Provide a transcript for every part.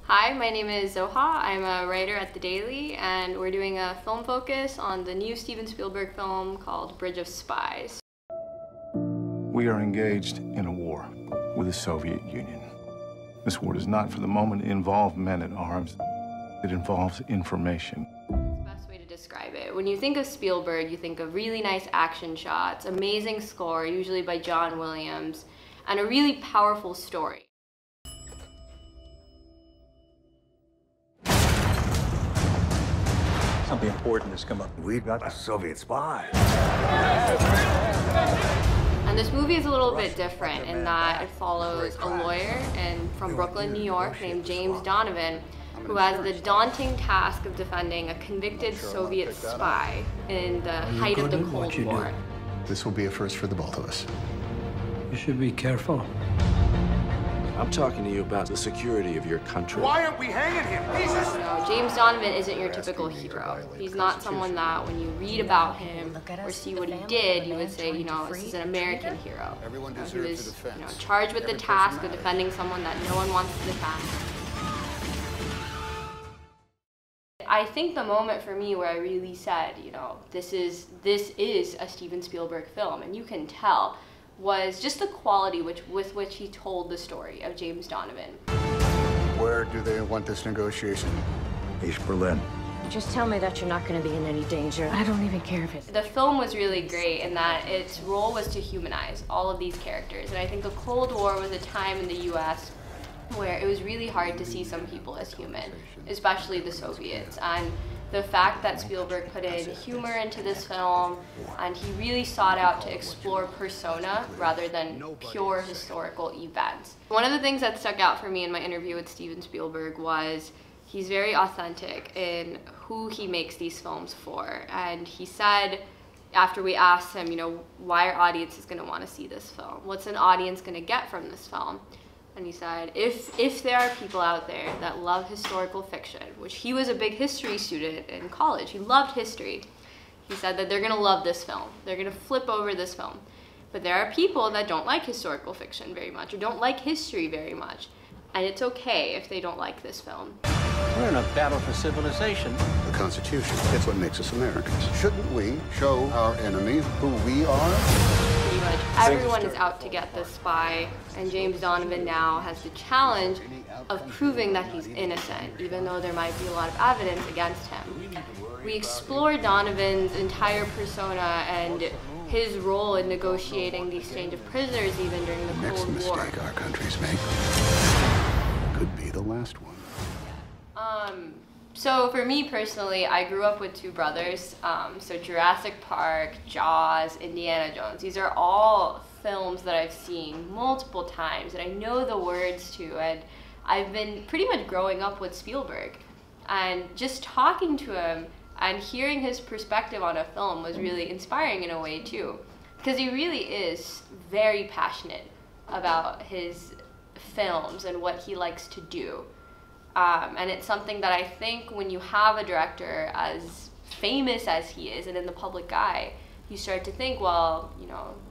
Hi, my name is Zoha. I'm a writer at The Daily, and we're doing a film focus on the new Steven Spielberg film called Bridge of Spies. We are engaged in a war with the Soviet Union. This war does not, for the moment, involve men at arms. It involves information. That's the best way to describe it. When you think of Spielberg, you think of really nice action shots, amazing score, usually by John Williams, and a really powerful story. Something important has come up. We've got a Soviet spy. And this movie is a little bit different in that it follows a lawyer from Brooklyn, New York, named James Donovan, who has the daunting task of defending a convicted Soviet spy in the height of the Cold War. This will be a first for the both of us. You should be careful. I'm talking to you about the security of your country. Why aren't we hanging him? Jesus! No, James Donovan isn't your typical hero. He's not someone that when you read about him or see what he did, you would say, this is an American hero. He was charged with the task of defending someone that no one wants to defend. I think the moment for me where I really said, this is a Steven Spielberg film, and you can tell, was just the quality with which he told the story of James Donovan. Where do they want this negotiation? East Berlin. Just tell me that you're not going to be in any danger. I don't even care if it's... The film was really great in that its role was to humanize all of these characters. And I think the Cold War was a time in the US where it was really hard to see some people as human, especially the Soviets. And the fact that Spielberg put in humor into this film, and he really sought out to explore persona rather than pure historical events. One of the things that stuck out for me in my interview with Steven Spielberg was he's very authentic in who he makes these films for. And he said, after we asked him, why are audiences going to want to see this film? What's an audience going to get from this film? And he said, if there are people out there that love historical fiction, which he was a big history student in college, he loved history, he said that they're going to love this film. They're going to flip over this film. But there are people that don't like historical fiction very much, or don't like history very much. And it's okay if they don't like this film. We're in a battle for civilization. The Constitution, it's what makes us Americans. Shouldn't we show our enemies who we are? Pretty much everyone is out to get this spy, and James Donovan now has the challenge of proving that he's innocent, even though there might be a lot of evidence against him. We explore Donovan's entire persona and his role in negotiating the exchange of prisoners even during the Cold War. Next mistake our countries make could be the last one. So for me personally, I grew up with two brothers. So Jurassic Park, Jaws, Indiana Jones. These are all films that I've seen multiple times and I know the words to, and I've been pretty much growing up with Spielberg. And just talking to him and hearing his perspective on a film was really inspiring in a way too. Because he really is very passionate about his films and what he likes to do. And it's something that I think when you have a director as famous as he is and in the public eye, you start to think, well,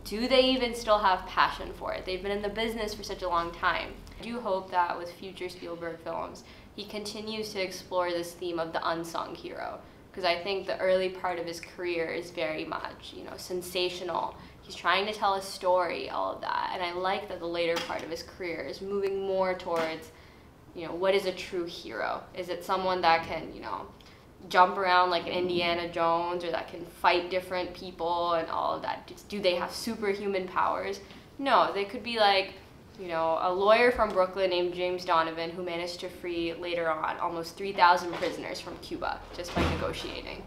do they even still have passion for it? They've been in the business for such a long time. I do hope that with future Spielberg films, he continues to explore this theme of the unsung hero. Because I think the early part of his career is very much, sensational. He's trying to tell a story, all of that. And I like that the later part of his career is moving more towards what is a true hero? Is it someone that can, jump around like an Indiana Jones, or that can fight different people and all of that? Do they have superhuman powers? No, they could be like, a lawyer from Brooklyn named James Donovan who managed to free, later on, almost 3,000 prisoners from Cuba just by negotiating.